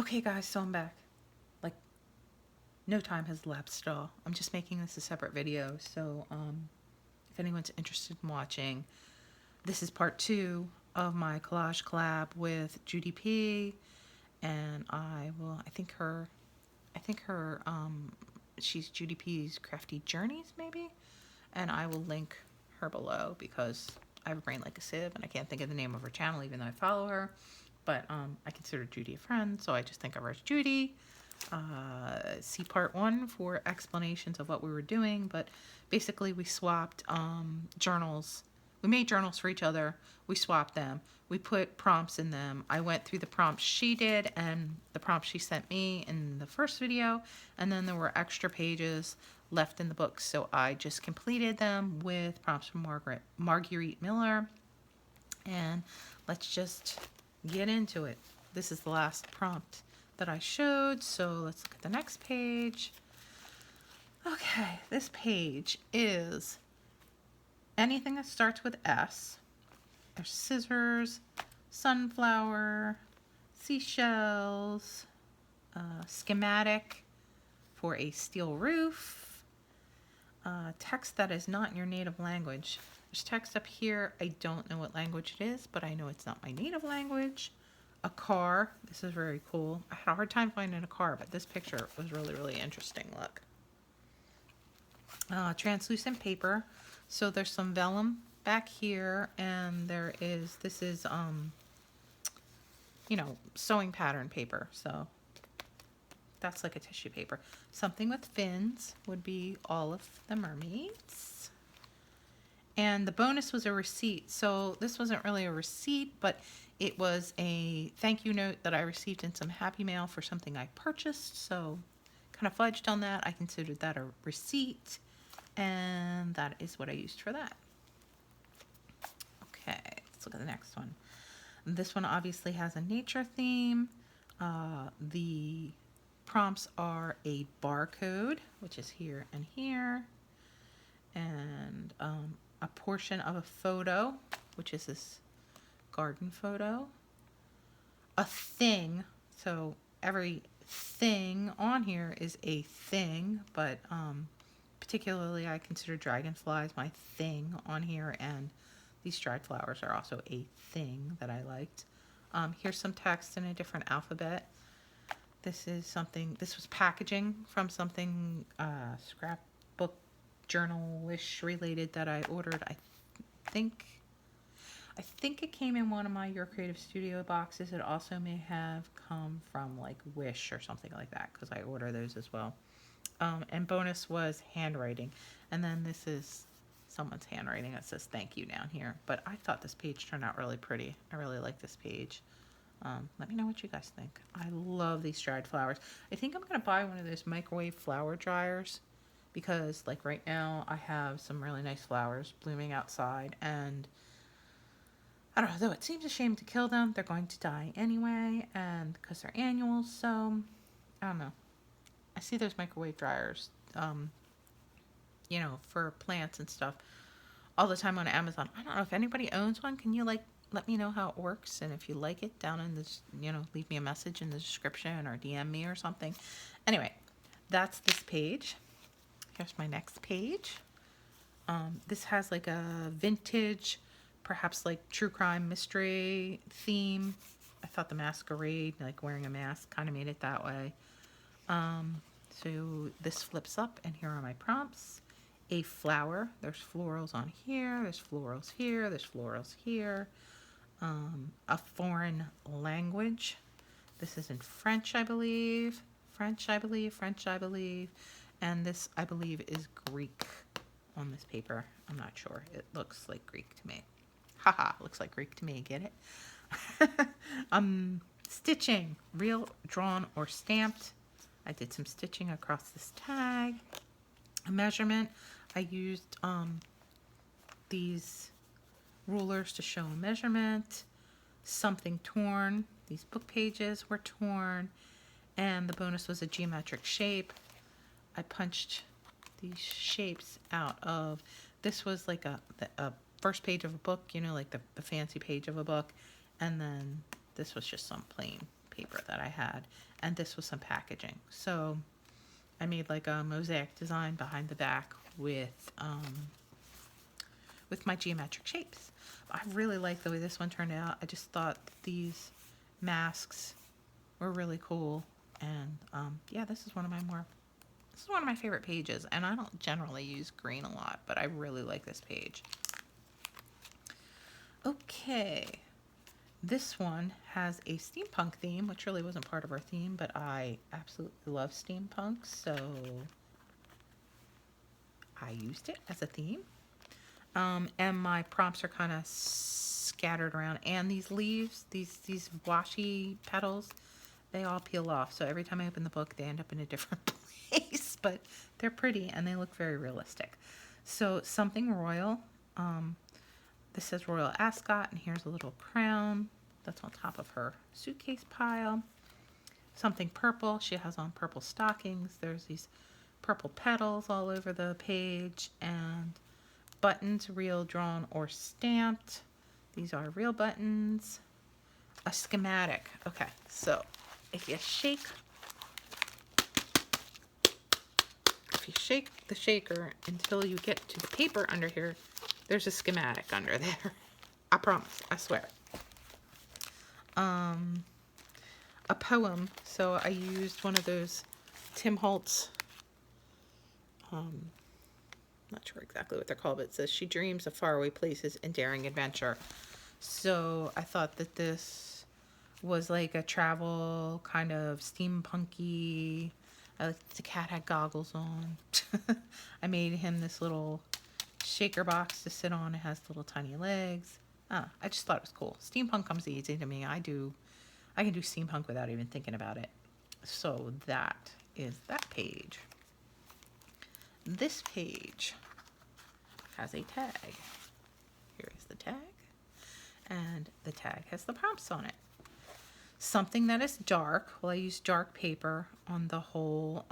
Okay guys, so I'm back. Like, no time has elapsed at all. I'm just making this a separate video, so if anyone's interested in watching, this is part 2 of my collage collab with Judy P. And I think her, she's Judy P's Crafty Journeys, maybe? And I will link her below because I have a brain like a sieve and I can't think of the name of her channel even though I follow her. But I consider Judy a friend, so I just think of her as Judy. See part 1 for explanations of what we were doing, but basically we swapped journals. We made journals for each other. We swapped them. We put prompts in them. I went through the prompts she did and the prompts she sent me in the first video, and then there were extra pages left in the book, so I just completed them with prompts from Marguerite Miller. And let's just get into it. This is the last prompt that I showed, so let's look at the next page. Okay, this page is anything that starts with S. There's scissors, sunflower, seashells, schematic for a steel roof, text that is not in your native language. There's text up here. I don't know what language it is, but I know it's not my native language. A car. This is very cool. I had a hard time finding a car, but this picture was really, really interesting. Look. Translucent paper. So there's some vellum back here, and this is, sewing pattern paper. So that's like a tissue paper. Something with fins would be all of the mermaids. And the bonus was a receipt. So this wasn't really a receipt, but it was a thank you note that I received in some Happy Mail for something I purchased. So kind of fudged on that. I considered that a receipt. And that is what I used for that. Okay, let's look at the next one. This one obviously has a nature theme. The prompts are a barcode, which is here and here. And a portion of a photo, which is this garden photo. A thing, so every thing on here is a thing, but particularly I consider dragonflies my thing on here, and these dried flowers are also a thing that I liked. Here's some text in a different alphabet. This was packaging from something scrapbook journal-ish related that I ordered. I think it came in one of my Your Creative Studio boxes. It also may have come from like Wish or something like that, because I order those as well. And bonus was handwriting. And then this is someone's handwriting that says thank you down here. But I thought this page turned out really pretty. I really like this page. Let me know what you guys think. I love these dried flowers. I think I'm going to buy one of those microwave flower dryers, because like right now I have some really nice flowers blooming outside, and I don't know, though it seems a shame to kill them. They're going to die anyway, and because they're annuals, so I don't know. I see those microwave dryers, for plants and stuff all the time on Amazon. I don't know if anybody owns one. Can you let me know how it works? And if you like it, down in this, leave me a message in the description or DM me or something. Anyway, that's this page. Here's my next page. This has like a vintage, perhaps like true crime mystery theme. I thought the masquerade, like wearing a mask, kind of made it that way. So this flips up, and here are my prompts. A flower. There's florals on here. There's florals here. There's florals here. A foreign language. This is in French, I believe. French, I believe. And this, I believe, is Greek on this paper. I'm not sure. It looks like Greek to me. Haha, looks like Greek to me. Get it? Stitching. Real, drawn, or stamped. I did some stitching across this tag. A measurement. I used these rulers to show a measurement. Something torn. These book pages were torn. And the bonus was a geometric shape. I punched these shapes out of, this was like a first page of a book, like the fancy page of a book. And then this was just some plain paper that I had, and this was some packaging. So I made like a mosaic design behind the back with my geometric shapes. I really like the way this one turned out. I just thought these masks were really cool, and yeah, this is one of my favorite pages, and I don't generally use green a lot, but I really like this page. Okay, this one has a steampunk theme, which really wasn't part of our theme, but I absolutely love steampunk, so I used it as a theme. And my prompts are kind of scattered around, and these leaves, these washi petals, they all peel off. So every time I open the book, they end up in a different place, but they're pretty and they look very realistic. So something royal. This says Royal Ascot, and here's a little crown that's on top of her suitcase pile. Something purple. She has on purple stockings. There's these purple petals all over the page, and buttons, real, drawn, or stamped. These are real buttons. A schematic. Okay, so if you shake the shaker until you get to the paper under here, there's a schematic under there. I promise, I swear. A poem. So I used one of those Tim Holtz, not sure exactly what they're called, but it says she dreams of faraway places and daring adventure. So I thought that this was like a travel kind of steampunky. The cat had goggles on. I made him this little shaker box to sit on. It has little tiny legs. I just thought it was cool. Steampunk comes easy to me. I can do steampunk without even thinking about it. So that is that page. This page has a tag. Here is the tag. And the tag has the prompts on it. Something that is dark. Well, I use dark paper on the whole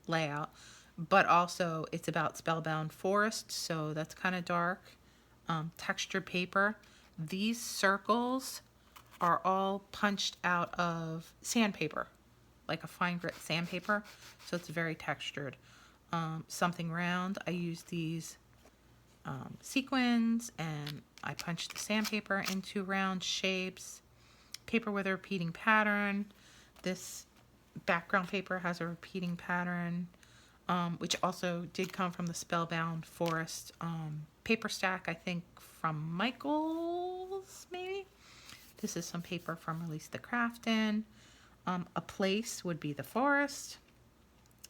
layout. But also, it's about Spellbound Forest, so that's kind of dark. Textured paper. These circles are all punched out of sandpaper, like a fine grit sandpaper, so it's very textured. Something round, I use these sequins, and I punched the sandpaper into round shapes. Paper with a repeating pattern. This background paper has a repeating pattern, which also did come from the Spellbound Forest paper stack, I think from Michael's, maybe. This is some paper from Release the Craftin. A place would be the forest,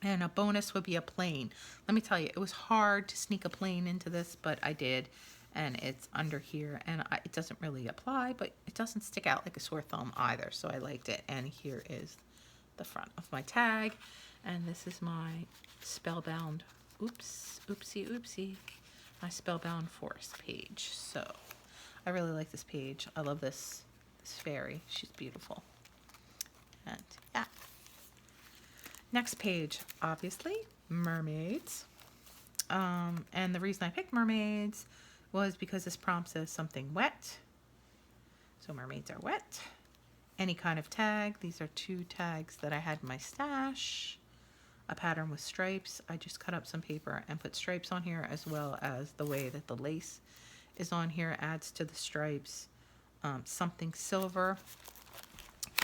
and a bonus would be a plane. Let me tell you, it was hard to sneak a plane into this, but I did, and it's under here, and it doesn't really apply, but it doesn't stick out like a sore thumb either, so I liked it. And here is the front of my tag, and this is my Spellbound, oopsie, my Spellbound Forest page. So I really like this page. I love this fairy. She's beautiful. And yeah. Next page, obviously, mermaids. And the reason I picked mermaids was because this prompt says something wet. So mermaids are wet. Any kind of tag. These are 2 tags that I had in my stash. A pattern with stripes. I just cut up some paper and put stripes on here, as well as the way that the lace is on here adds to the stripes. Something silver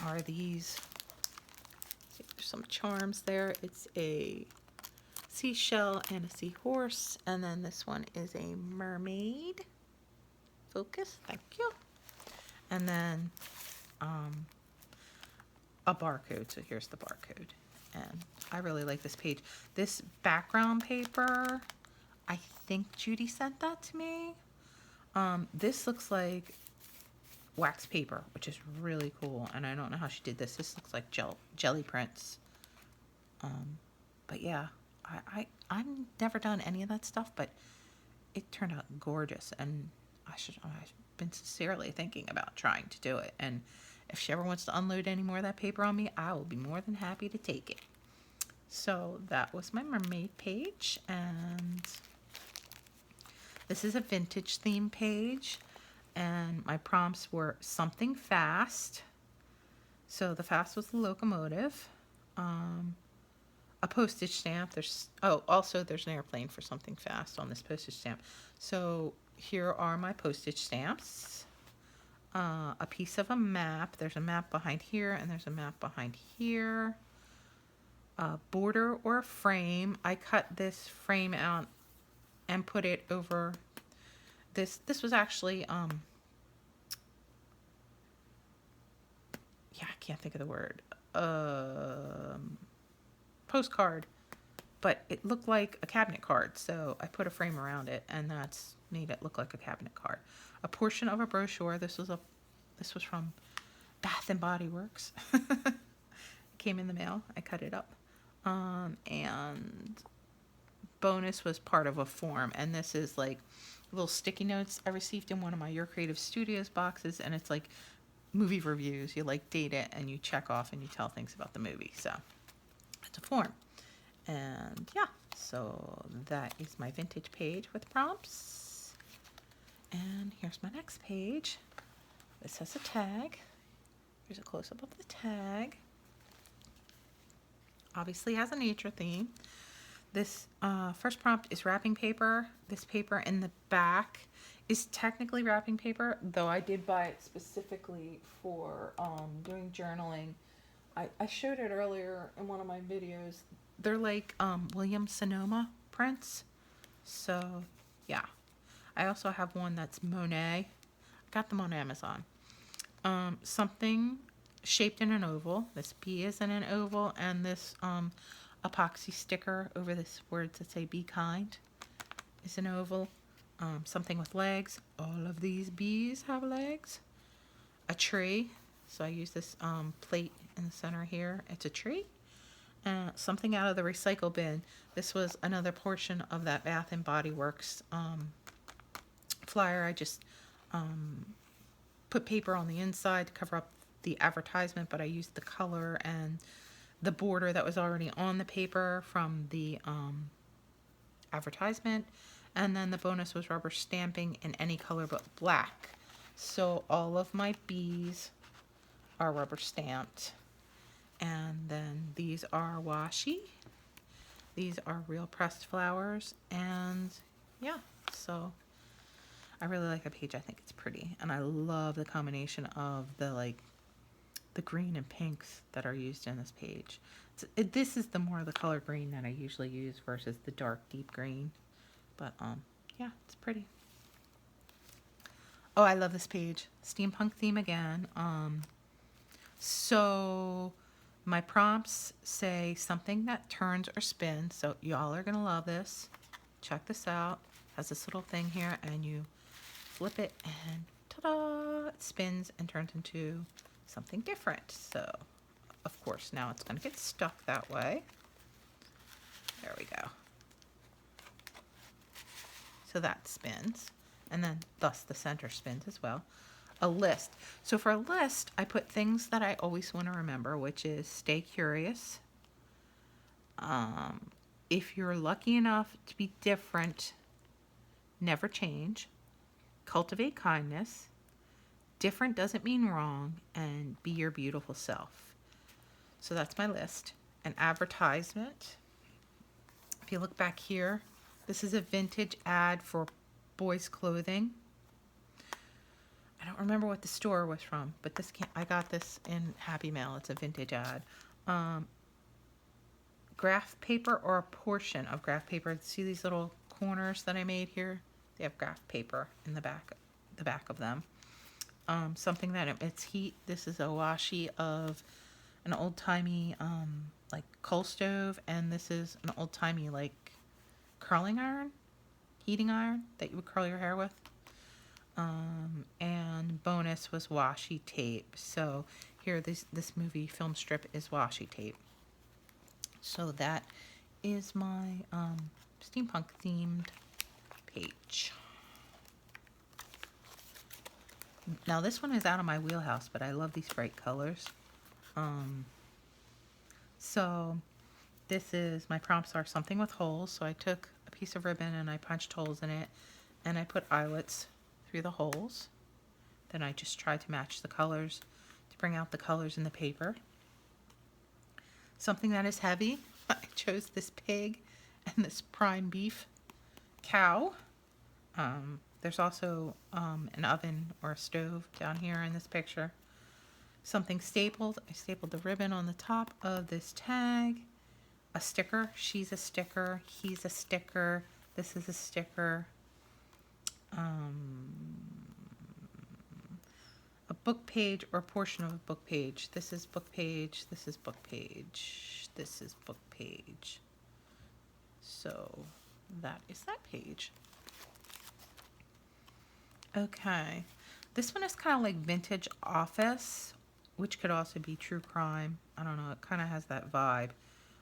are these. There's some charms there. It's a seashell and a seahorse, and then this one is a mermaid. Focus, thank you. And then a barcode. So here's the barcode, and I really like this page. This background paper, I think Judy sent that to me. This looks like wax paper, which is really cool, and I don't know how she did this. This looks like jelly prints. But yeah, I've never done any of that stuff, but it turned out gorgeous, and I've been sincerely thinking about trying to do it. And if she ever wants to unload any more of that paper on me, I will be more than happy to take it. So that was my mermaid page, and this is a vintage theme page, and my prompts were something fast, So the fast was the locomotive. A postage stamp. Also there's an airplane for something fast on this postage stamp. So here are my postage stamps. A piece of a map. There's a map behind here, and there's a map behind here. A border or a frame. I cut this frame out and put it over this. This was actually, I can't think of the word. Postcard, but it looked like a cabinet card, so I put a frame around it, and that's made it look like a cabinet card. A portion of a brochure. This was from Bath and Body Works. It came in the mail. I cut it up. And bonus was part of a form, and this is like little sticky notes I received in one of my Your Creative Studios boxes, and it's like movie reviews. You like date it and you check off and you tell things about the movie. So it's a form. And yeah, so that is my vintage page with prompts. And here's my next page. This has a tag. Here's a close-up of the tag. Obviously has a nature theme. This first prompt is wrapping paper. This paper in the back is technically wrapping paper, though I did buy it specifically for doing journaling. I showed it earlier in one of my videos. They're like Williams-Sonoma prints. So yeah. I also have one that's Monet. I got them on Amazon. Something shaped in an oval. This bee is in an oval, and this epoxy sticker over this words that say "Be kind" is an oval. Something with legs. All of these bees have legs. A tree. So I use this plate in the center here. It's a tree. Something out of the recycle bin. This was another portion of that Bath and Body Works flyer. I just put paper on the inside to cover up the advertisement, but I used the color and the border that was already on the paper from the advertisement, and then the bonus was rubber stamping in any color but black. So all of my bees are rubber stamped, and then these are washi. These are real pressed flowers, and yeah, so I really like the page. I think it's pretty, and I love the combination of the green and pinks that are used in this page. This is the more of the color green that I usually use versus the dark deep green, but yeah, it's pretty. Oh, I love this page. Steampunk theme again. So my prompts say something that turns or spins, so y'all are gonna love this. Check this out. It has this little thing here, and you flip it, and ta-da! It spins and turns into something different. So, of course, now it's going to get stuck that way. There we go. So that spins, and then thus the center spins as well. A list. So for a list, I put things that I always want to remember, which is stay curious. If you're lucky enough to be different, never change. Cultivate kindness. Different doesn't mean wrong, and be your beautiful self. So that's my list. An advertisement. If you look back here, this is a vintage ad for boys' clothing. I don't remember what the store was from, but I got this in Happy Mail. It's a vintage ad. Graph paper, or a portion of graph paper. See these little corners that I made here? They have graph paper in the back of them. Something that emits heat. This is a washi of an old-timey like coal stove, and this is an old-timey like curling iron, heating iron that you would curl your hair with. And bonus was washi tape. So here, this movie film strip is washi tape. So that is my steampunk themed page. Now this one is out of my wheelhouse, but I love these bright colors. So this is, my prompts are something with holes. So I took a piece of ribbon and I punched holes in it, and I put eyelets through the holes. Then I just tried to match the colors to bring out the colors in the paper. Something that is heavy. I chose this pig and this prime beef cow. There's also an oven or a stove down here in this picture. Something stapled. I stapled the ribbon on the top of this tag. A sticker. She's a sticker. He's a sticker. This is a sticker. A book page or a portion of a book page. This is book page. This is book page. This is book page. So that is that page. Okay. This one is kind of like vintage office, which could also be true crime. I don't know. It kind of has that vibe.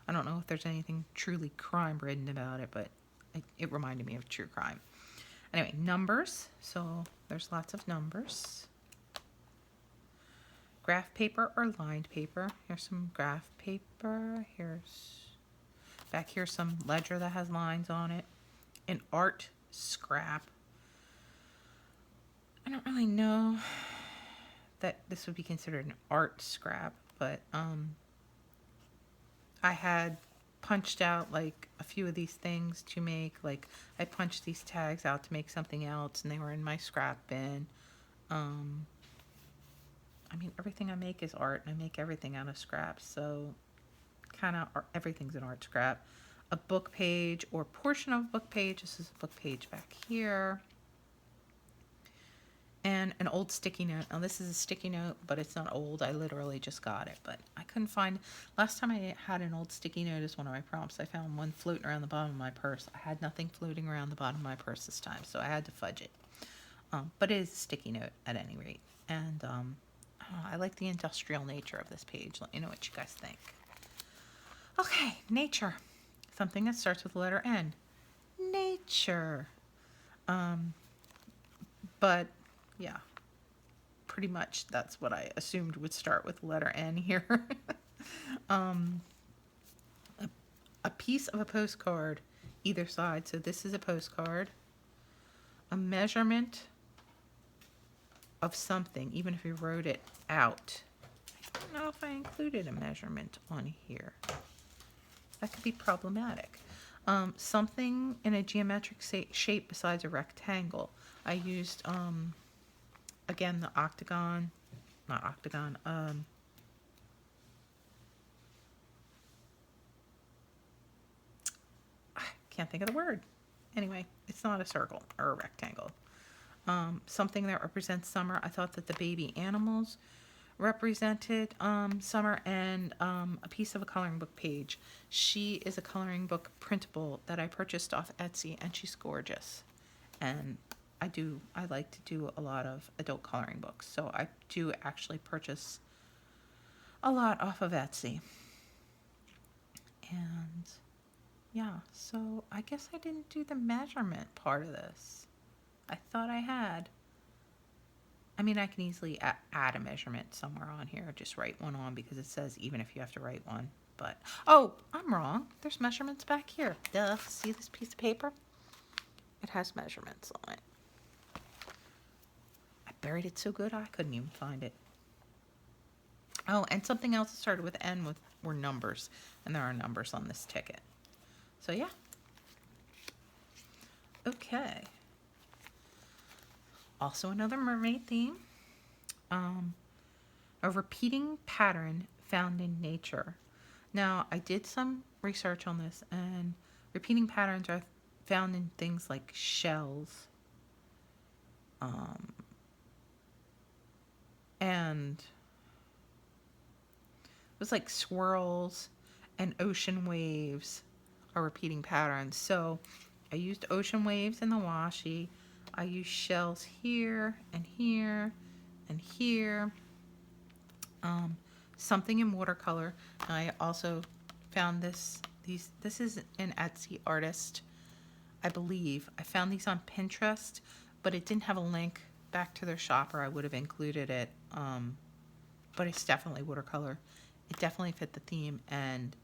I don't know if there's anything truly crime written about it, but it reminded me of true crime. Anyway, numbers. So there's lots of numbers. Graph paper or lined paper. Here's some graph paper. Back here's some ledger that has lines on it. An art scrap. I don't really know that this would be considered an art scrap, but I had punched out like a few of these things to make, like I punched these tags out to make something else, and they were in my scrap bin. I mean, everything I make is art, and I make everything out of scraps, so kind of everything's an art scrap. A book page or portion of a book page. This is a book page back here. And an old sticky note. Now this is a sticky note, but it's not old. I literally just got it, but I couldn't find. Last time I had an old sticky note as one of my prompts, I found one floating around the bottom of my purse. I had nothing floating around the bottom of my purse this time, so I had to fudge it. But it is a sticky note at any rate. And I like the industrial nature of this page. Let me know what you guys think. Okay, nature. Something that starts with the letter N. Nature. But yeah, pretty much that's what I assumed would start with the letter N here. A piece of a postcard, either side. So this is a postcard. A measurement of something, even if you wrote it out. I don't know if I included a measurement on here. That could be problematic. Something in a geometric shape besides a rectangle. I used, again, the octagon, not octagon, I can't think of the word. Anyway, it's not a circle or a rectangle. Something that represents summer. I thought that the baby animals represented summer, and a piece of a coloring book page. She is a coloring book printable that I purchased off Etsy, and she's gorgeous. And I like to do a lot of adult coloring books, so I do actually purchase a lot off of Etsy. And yeah, so I guess I didn't do the measurement part of this. I thought I had. I mean, I can easily add a measurement somewhere on here. Just write one on, because it says even if you have to write one. But, oh, I'm wrong. There's measurements back here. Duh. See this piece of paper? It has measurements on it. I buried it so good I couldn't even find it. Oh, and something else that started with N were numbers. And there are numbers on this ticket. So, yeah. Okay. Also another mermaid theme. A repeating pattern found in nature. Now, I did some research on this, and repeating patterns are found in things like shells, and it was like swirls and ocean waves are repeating patterns. So I used ocean waves in the washi. I use shells here and here and here. Something in watercolor. And I also found this is an Etsy artist, I believe. I found these on Pinterest, but it didn't have a link back to their shop, or I would have included it. But it's definitely watercolor. It definitely fit the theme, and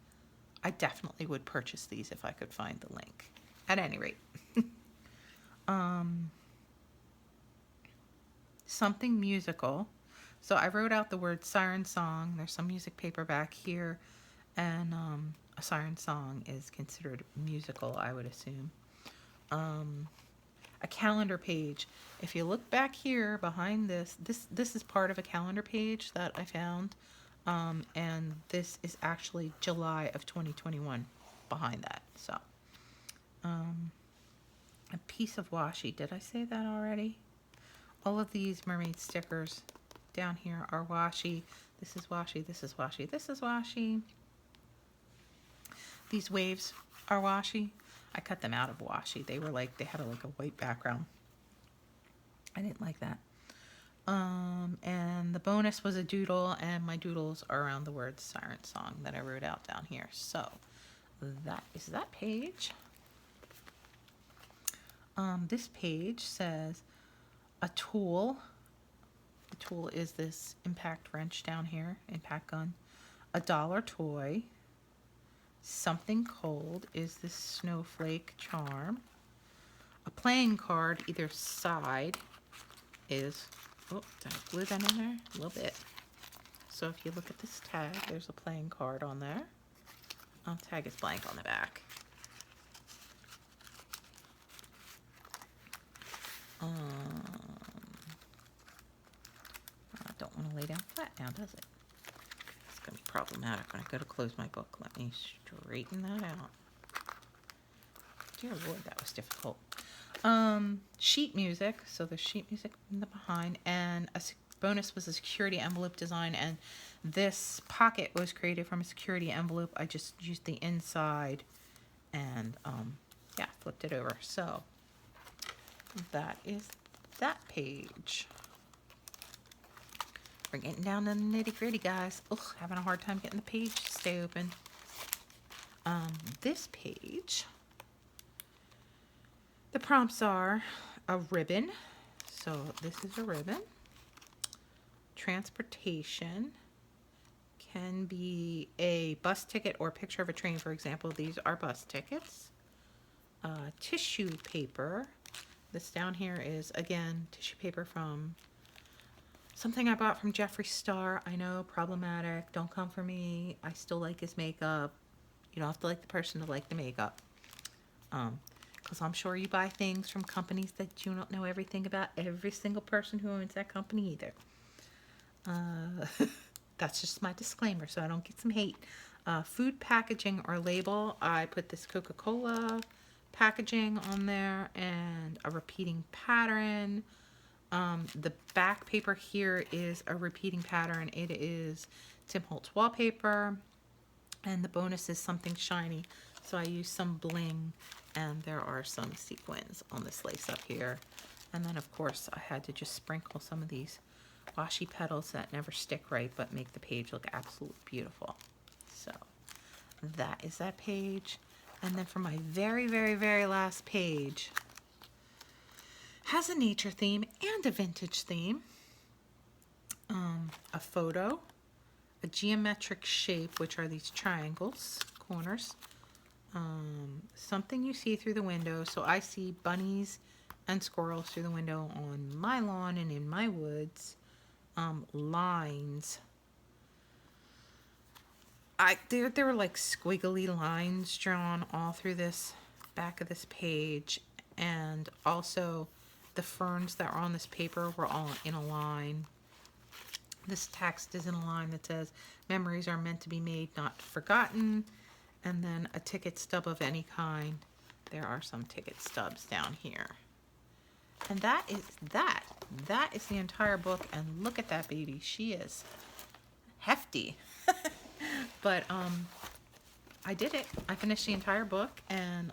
I definitely would purchase these if I could find the link. At any rate. Something musical. So I wrote out the word siren song. There's some music paper back here, and a siren song is considered musical, I would assume. A calendar page. If you look back here behind this is part of a calendar page that I found, and this is actually July of 2021 behind that. So, a piece of washi. Did I say that already? All of these mermaid stickers down here are washi. This is washi. This is washi. This is washi. These waves are washi. I cut them out of washi. They were like, they had a white background. I didn't like that. And the bonus was a doodle, and my doodles are around the word siren song that I wrote out down here. So that is that page. This page says a tool. The tool is this impact wrench down here, impact gun. A dollar toy. Something cold is this snowflake charm. A playing card either side is, oh, did I glue that in there? A little bit. So if you look at this tag, there's a playing card on there. Tag is blank on the back. I don't want to lay down flat now, does it? It's going to be problematic when I go to close my book. Let me straighten that out. Dear Lord, that was difficult. Sheet music. So there's sheet music in the behind, and a bonus was a security envelope design, and this pocket was created from a security envelope. I just used the inside and yeah, flipped it over. So that is that page. We're getting down to the nitty-gritty, guys. Ugh, having a hard time getting the page to stay open. This page, the prompts are a ribbon. So this is a ribbon. Transportation can be a bus ticket or a picture of a train, for example. These are bus tickets. Tissue paper. This down here is, again, tissue paper from something I bought from Jeffree Star. I know, problematic. Don't come for me. I still like his makeup. You don't have to like the person to like the makeup. Because I'm sure you buy things from companies that you don't know everything about every single person who owns that company either. That's just my disclaimer, so I don't get some hate. Food packaging or label. I put this Coca-Cola packaging on there and a repeating pattern. The back paper here is a repeating pattern. It is Tim Holtz wallpaper, and the bonus is something shiny. So I use some bling, and there are some sequins on this lace up here. And then of course I had to just sprinkle some of these washi petals that never stick right but make the page look absolutely beautiful. So that is that page. And then for my very, very, very last page, has a nature theme and a vintage theme. A photo, a geometric shape, which are these triangles, corners. Something you see through the window. So I see bunnies and squirrels through the window on my lawn and in my woods. Lines. There were like squiggly lines drawn all through this back of this page, and also the ferns that were on this paper were all in a line. This text is in a line that says, "Memories are meant to be made, not forgotten." And then a ticket stub of any kind. There are some ticket stubs down here. And that is that. That is the entire book, and look at that baby. She is hefty. But I did it. I finished the entire book, and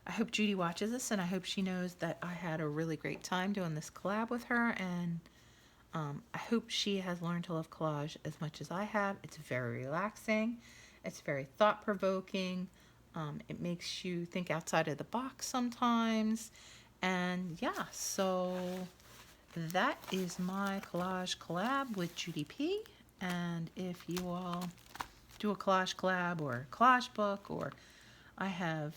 I hope Judy watches this, and I hope she knows that I had a really great time doing this collab with her, and I hope she has learned to love collage as much as I have. It's very relaxing. It's very thought-provoking. It makes you think outside of the box sometimes. And yeah, so that is my collage collab with Judy P. And if you all do a collage collab or a collage book, or I have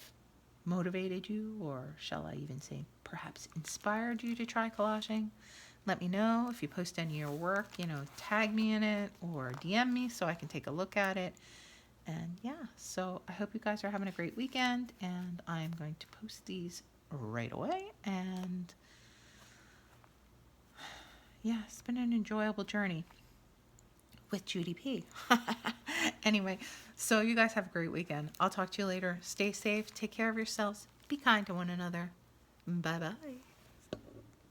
motivated you, or shall I even say perhaps inspired you to try collaging, Let me know if you post any of your work, tag me in it or DM me so I can take a look at it. And yeah, so I hope you guys are having a great weekend, and I'm going to post these right away. And yeah, it's been an enjoyable journey with Judy P. Anyway, so you guys have a great weekend. I'll talk to you later. Stay safe. Take care of yourselves. Be kind to one another. Bye-bye.